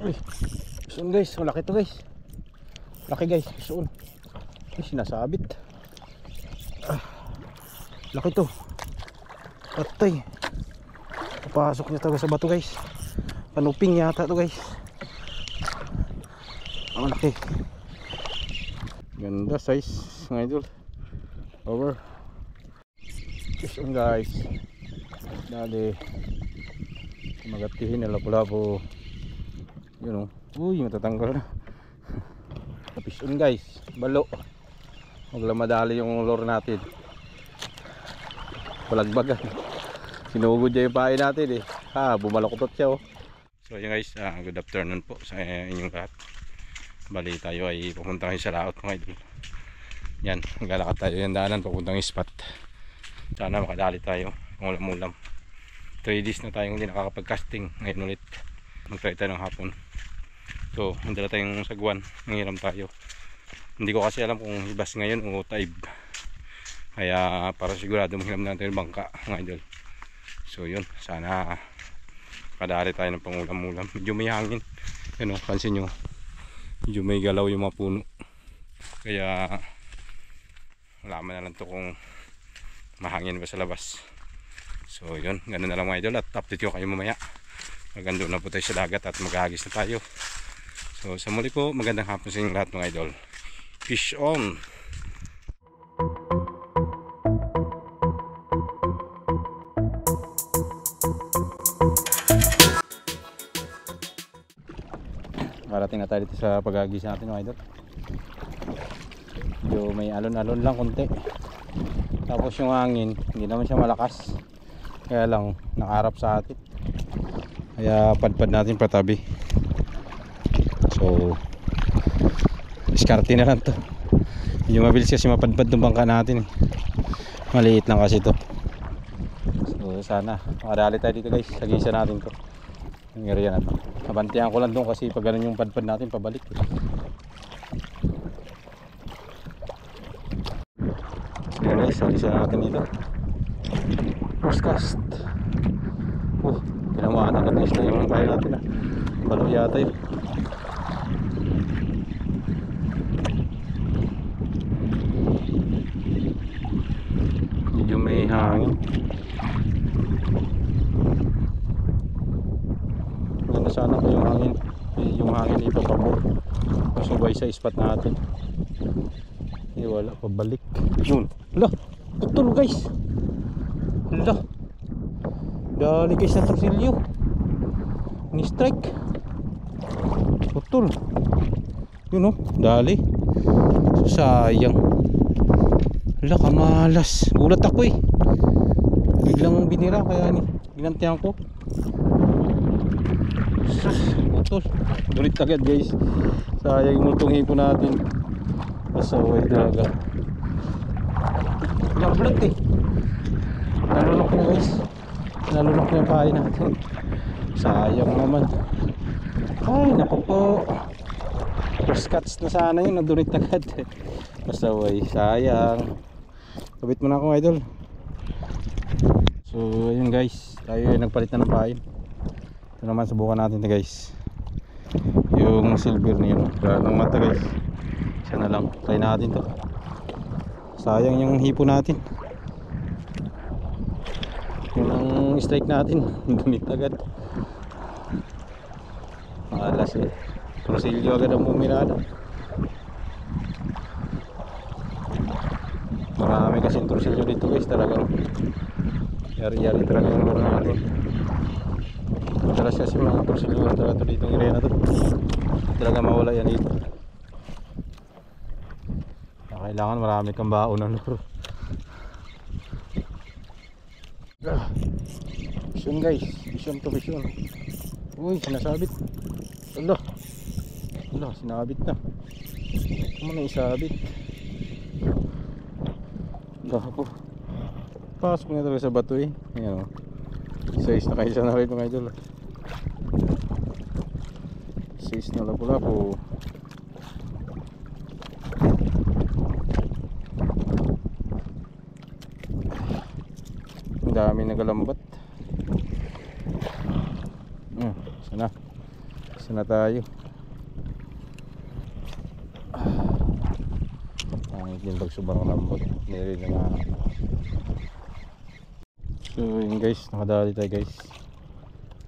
Uy, soon guys, malaki to guys. Laki guys, soon. Uy, sinasabit. Laki to. Patay. Papasok niya talaga sa bato guys. Panuping yata to guys. Ang laki. Ganda size mga idol. Over. Soon guys. Dali. Magatihin na lapo-lapo. Yun o. Uy, matatanggal na. Napison guys. Balo. Huwag lang madali yung lure natin. Balagbagan. Sinugod niya yung pain natin eh. Bumaloktot siya oh. So yun guys, good afternoon po sa inyong lahat. Bali tayo ay pupuntang sa laot mga idol. Yan, maglalakad tayo yung daanan papuntang spot. Sana makadali tayo. Ulam-ulam. 3 days na tayong hindi nakakapag-casting. Ngayon ulit mag-try tayo ng hapon. So mandala tayong sagwan. Nangiram tayo. Hindi ko kasi alam kung ibas ngayon o taib. Kaya para sigurado manghiram natin yung bangka mga idol. So yun, sana kadali tayo ng pangulam-ulam. Medyo may hangin. Yan o, pansin nyo. Medyo may galaw yung mga puno. Kaya alaman na lang to kung mahangin ba sa labas. So yun, ganun na lang mga idol. At update ko kayo mamaya. Maganda na po tayo sa dagat at maghahagis na tayo. So sa muli po, magandang hapon sa inyong lahat mga idol. Fish on! Parating na tayo dito sa paghagis natin mga idol. Medyo may alon-alon lang konti. Tapos yung hangin, hindi naman siya malakas. Kaya lang nakaharap sa atin. Kaya padpad natin patabi. So diskarte na lang to. Medyo mabilis kasi mapadpad ng bangka natin eh. Maliit lang kasi to. So sana makadali tayo dito guys. Sagisa natin to. Yung area na to. Nabantihan ko lang doon kasi pag ganun yung padpad natin pabalik eh. So guys, sagisa natin dito. First cast. Tinamaan agad na isla yung kaya natin ah. Balo yata yun. Medyo may hangin. Ganda sana ko yung hangin ipapabor. Masubay sa spot natin. Wala pabalik. Yun. Hala, putol guys. Hala. Dali guys na torsilyo. Ni strike. Putol. Yun o, dali. So sayang. Hala, kamalas. Gulat ako eh. Biglang binira kaya ginantihan ko. Putol. Dulit agad guys. Sayang yung multong hipo natin. Pasaway talaga. Nablat eh. Nalunok na guys. Nalunok na yung pahay natin. Sayang naman. Ay naku po. First cuts na sana yun. Nadunit agad eh. Pasaway. Sayang. Kabit mo na ako idol. So ayun guys. Tayo ay nagpalit na ng pahay. Ito naman subukan natin ito guys. Yung silver niyo. Kaya ng mata guys. Isa na lang. Try natin to. Sayang yung hipo natin. Yun ang strike natin. Dunit agad. Malas eh. Torsilyo agad ang pumirada. Marami kasing torsilyo dito guys. Talagang yari-yari talaga yung lure natin. Madalas kasi mga torsilyo talaga dito yung area na to. Talaga mawala yan dito. Kailangan marami kang baon ng lure. Vision guys, vision to vision. Uy, sinasabit. Allah, Allah, sinabit na. Ano na isabit? Gapo. Pasok na talaga sa bato eh. Ayan o. Size na kaisa na rin mga idol. Size na lapo-lapo. Dami nagalambat. Sana Isa na tayo. Pangit yung pag sobrang lambot. Hindi rin na. So yun guys, nakadali tayo guys.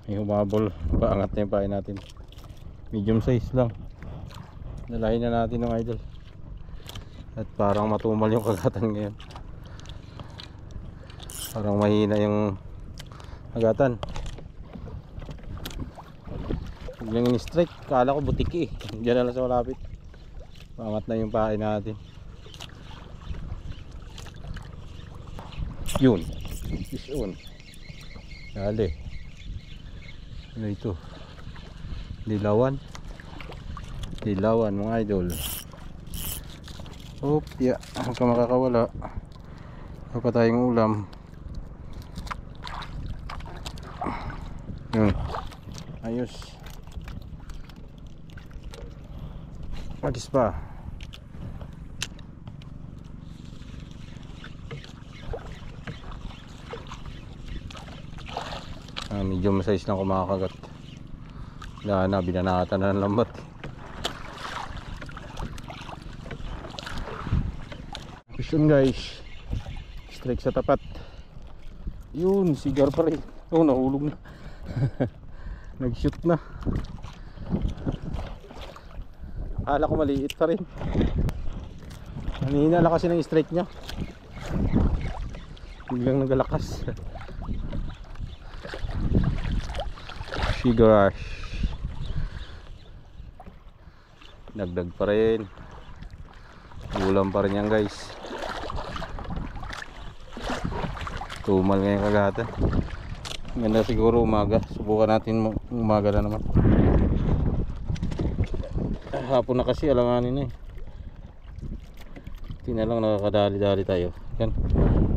May humabol. Paangat na yung pain natin. Medium size lang. Nalahin na natin ng idol. At parang matumal yung kagatan ngayon. Parang mahina yung kagatan. Biglang in-strike. Kala ko butiki eh. Diyan na lang sa malapit. Paangat na yung pain natin. Yun. Fish on. Dali. Ano ito? Dilawan. Dilawan mga idol. Oop, yeah. Huwag ka makakawala. Huwag pa tayong ulam. Yun. Ayos. Magis pa. Medium size lang kumakagat. Na binanatan na ng lambat. Yun guys, strike sa tapat. Yun, sigar pa rin. Oh, nahulog na. Nag shoot na. Akala ko maliit pa rin. Kanina lang kasi ng strike nya. Biglang nagalakas. Sigar. Dagdag pa rin. Ulam pa rin yan guys. Tumal ngayon kagatan. Ganda siguro umaga. Subukan natin umaga na naman. Hapon na kasi alanganin na eh. Hindi na lang nakakadali-dali tayo. Yan.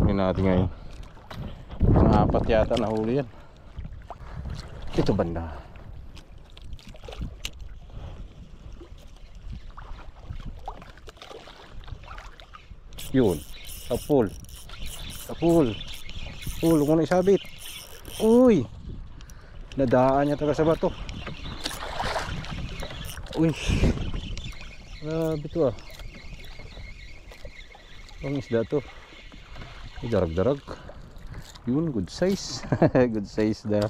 Yan natin ngayon. Mga 4 yata nahuli yan. Ito banda. Yun. Kapul. Kapul. Huwag mo na isabit. Uy. Nadaan niya talaga sa bato. Uy. Grabe to ah. Ang isda to. Darag-darag. Yun, good size. Good size na.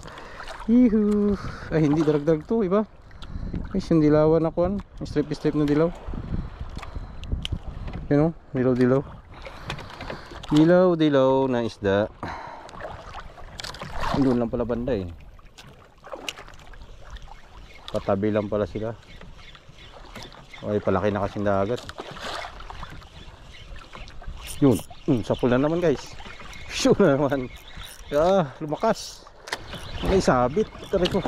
Yuhu. Ay, hindi darag-darag to, iba. Ay, yung dilawan ako an. Strip-strip na dilaw. Yun o, dilaw-dilaw. Dilaw-dilaw na isda. Doon lang pala banda eh. Patabi lang pala sila. Ay, palaki na kasing dagat. Yun, sapul na naman guys. Sure na naman. Ah, lumakas. May sabit. Tari ko.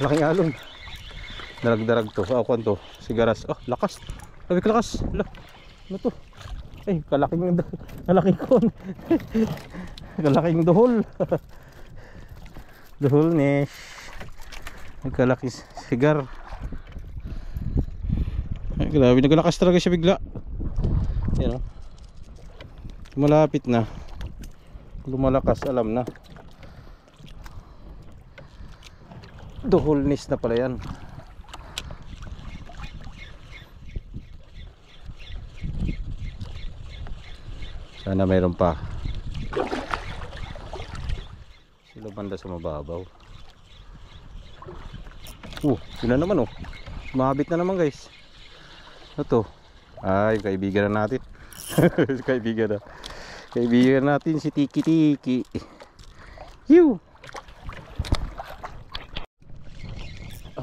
Laking alon. Darag-darag to. Akuan to. Sigaras. Oh, lakas. Sabi ka lakas. Ano to? Ay, kalaking kon. Kalaking duhol. Duhol nesh. Nagkalaki sigar. Ay, grabe. Naglakas talaga siya bigla. Yan o. Malapit na. Lumalakas, alam na. Duholness na pala yan. Sana mayroon pa. Sila banda sa mababaw. Yun na naman oh. Mabit na naman guys. Ano to? Ay, kaibigan na natin. Kaibigan na. Kaibigan natin si Tiki Tiki. Hiu.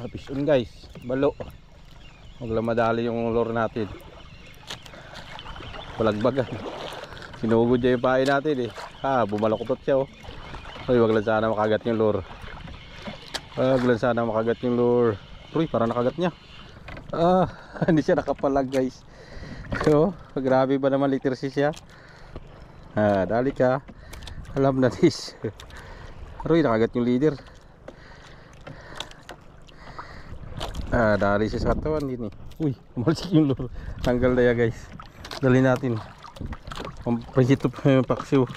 Fish on guys. Balo. Maglamadali yung lure natin. Balagbagan. Sinugod niya yung pain natin eh. Bumalakutot siya oh. Uy, wag lang sana makagat yung lure. Wag lang sana makagat yung lure. Uy, parang nakagat niya. Hindi siya nakapalag guys. So, grabe ba naman literacy siya. Dali ka. Alam na this. Uy, nakagat yung leader. Dali siya sa katawan din eh. Uy, umalsik yung lure. Tanggal na yan guys. Dali natin. Pampahitop yung paksiw.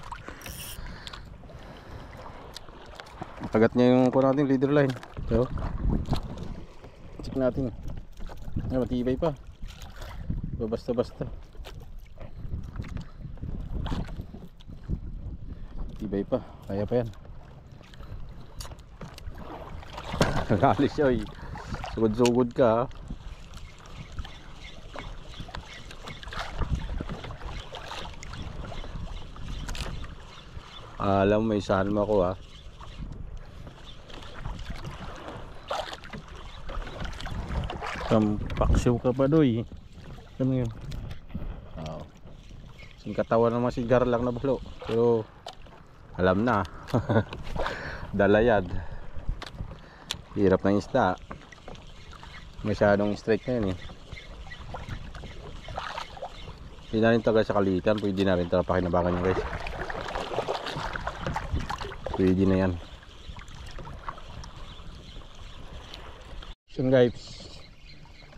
Kagat niya yung natin leader line. So, plastic natin. Ay, matibay pa. Basta-basta. Tibay pa. Kaya pa yan. Nagalis siya eh. Sugod-sugod ka ha. Alam mo, may salma ko ha. Paksiw ka pa doy. Ano yun? Oh. Sing katawan naman si Garlang na bulo. Pero alam na. Dalayad. Hirap ng isda. Masyadong straight na yun eh. Hindi na rin tagal sa kalitan. Pwede na rin pakinabakan nyo guys. Pwede na yan. So guys,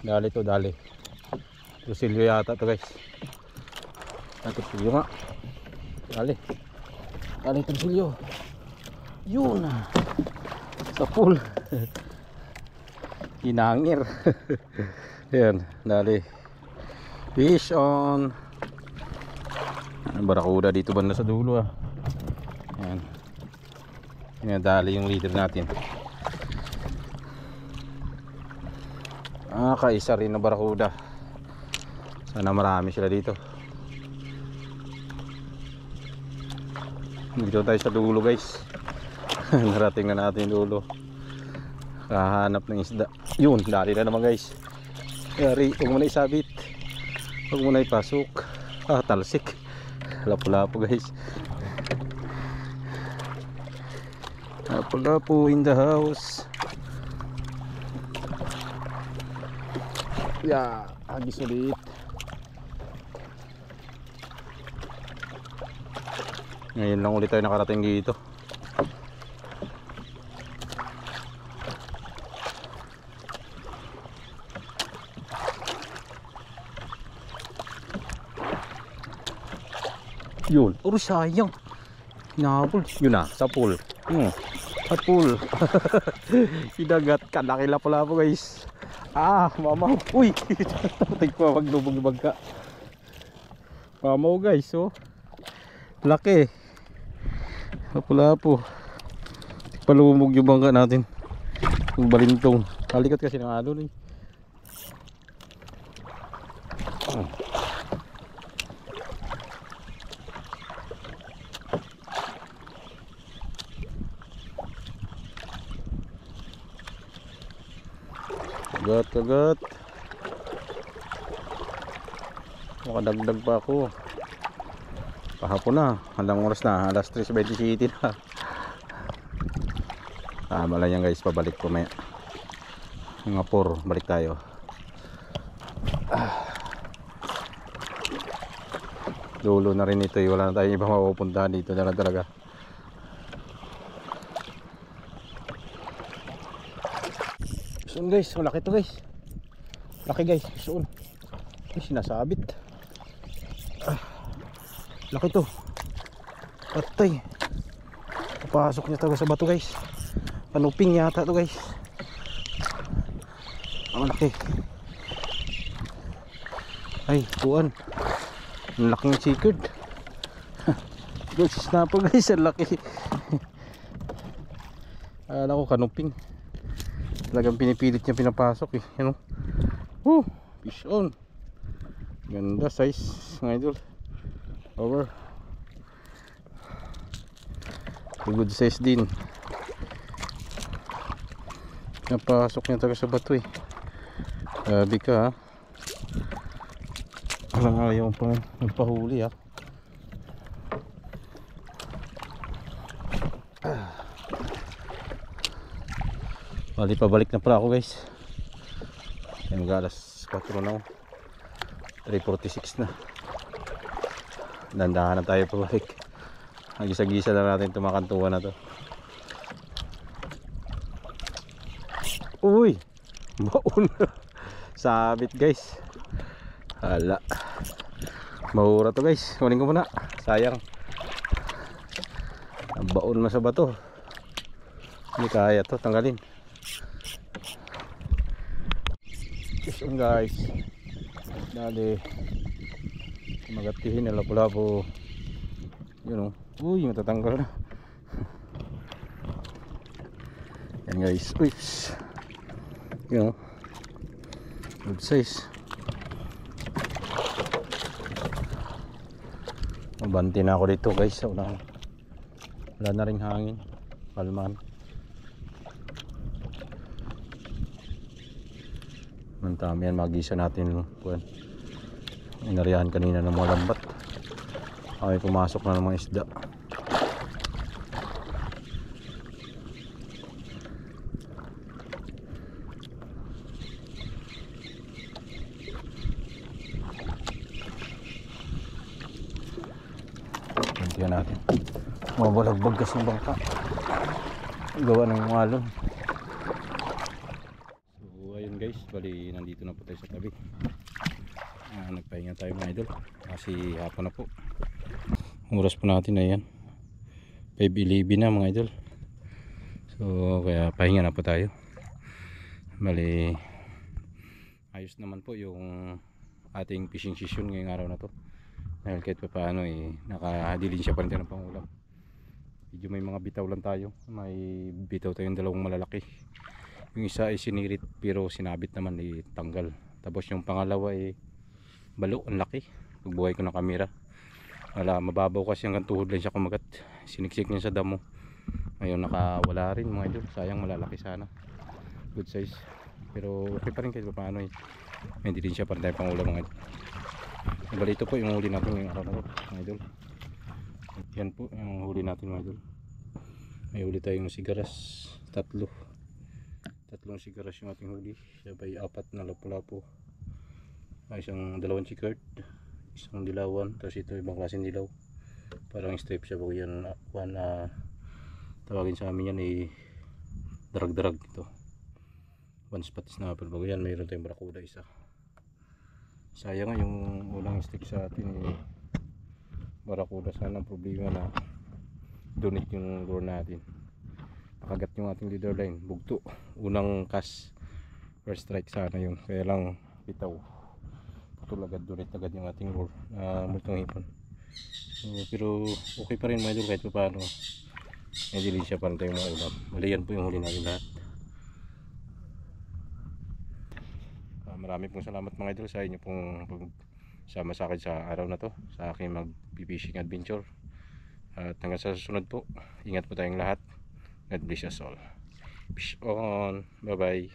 dali to, dali. Trusilyo yata to guys. Trusilyo nga. Dali. Dali trusilyo. Yun. Sa pool. Hinangir. Yan, dali. Fish on. Barakuda dito banda sa dulo ah. Yan. Dali yung leader natin. Kaisa rin na barakuda. Sana marami sila dito. Dito tayo sa dulo guys. Narating na natin dulo. Kahanap ng isda. Yun, dali na naman guys. Yari, huwag mo na isabit. Huwag mo na ipasok. Talsik. Lapu-lapu guys. Lapu-lapu in the house. Ya, agis ulit. Ngayon lang ulit tayo nakarating dito. Yun, uro sayang. Hinabol. Yun na, sa pool. Sa pool. Sinagat ka, nakilap-lapo guys. Mamaw. Uy, tigpa maglubog-lubog ka. Mamaw guys, oh. Laki. Lapu-lapo. Tigpalumog yung bangka natin. Yung balintong. Kalikot kasi ng alon eh. Kagat. Makadagdag pa ako. Kahapon na. Hanggang oras na. Alas 3:27 na. Tama lang yan guys. Pabalik ko maya. Mga 4. Balik tayo. Dulo na rin ito. Wala na tayong ibang mapupuntahan dito na lang talaga. Soon guys, malaki to guys. Laki guys, soon. Sinasabit. Laki to. Patay. Papasok niya talaga sa bato guys. Panuping yata to guys. Malaki. Ay, kuan. Ang laking chikod. Guys, snapper guys, ang laki. Alam ko kanuping. Talagang pinipilit niya pinapasok eh. Ano? Fish on. Ganda size mga idol. Over. Good size din. Napasok niya talaga sa bato eh. Sabi ka ha. Walang ayaw pa magpahuli ha. Bali pabalik na pala ako guys. Mag-alas 4 na ako. 3:46 na. Dandahan na tayo pabalik. Gisa-gisa na natin itong makantuan na to. Uy! Baon. Sabit guys. Hala. Mahura to guys. Kunin ko muna. Sayang. Baon na sa bato. Hindi kaya to tanggalin. Fish on guys. Dali. Magatihin na lapu-lapu. Yun o. Uy, matatanggal na. Yan guys. Uy. Yun o. Good size. Mabanti na ako dito guys. Wala na ring hangin. Kalman. Mantami yan, magisa natin buwan. Inarihan kanina ng mga lambat. Ay pumasok na ng mga isda. Gantihan natin. Mabalagbag kasi ng bangka. Gawa ng walon. So ayun guys, bali nandito na po tayo sa tabi. Nagpahinga tayo mga idol kasi hapon na po. Oras po natin na yan 5:11 na mga idol. So kaya pahinga na po tayo. Bali ayos naman po yung ating fishing session ngayong araw na to. Dahil kahit pa paano nakadilin siya pa rin tayo ng pangulam. Medyo may mga bitaw lang tayo. May bitaw tayong dalawang malalaki. Yung isa ay sinirit pero sinabit naman tanggal. Tapos yung pangalawa ay balo, ang laki. Pagbuhay ko ng kamera. Mababaw kasi hanggang tuhod lang siya kumagat. Siniksik niya sa damo. Ngayon nakawala rin mga idol. Sayang, malalaki sana. Good size. Pero okay pa rin kahit paano may din siya pa rin tayo pangulam mga idol. Balito po yung huli natin ngayong araw na to mga idol. Yan po yung huli natin mga idol. May huli tayong sigaras. Tatlong sigaras yung ating huli. Sabay 4 na lapu-lapu. Dalawang chikard, isang dilawan, tapos ito ibang klaseng dilaw, parang strip siya bago yan. Tawagin sa amin yan drag ito, one spot snapper. Bago yan mayroon tayong barakuda isa. Sayang nga yung ulang stick sa atin barakuda. Sana ang problema na donate yung lure natin, nakagat yung ating leader line, bugto unang cast, first strike sana yun, kaya lang bitaw agad, donate agad yung ating lure na multong hipon. So, pero okay pa rin mga idol kahit pa paano hindi siya pa rin tayong mga ulam. Mali yan po yung huli natin lahat. Marami pong salamat mga idol sa inyo pong pagsama sa akin sa araw na to, sa aking mag-fishing adventure. At hanggang sa susunod po, ingat po tayong lahat. God bless us all. Fish on. Bye bye.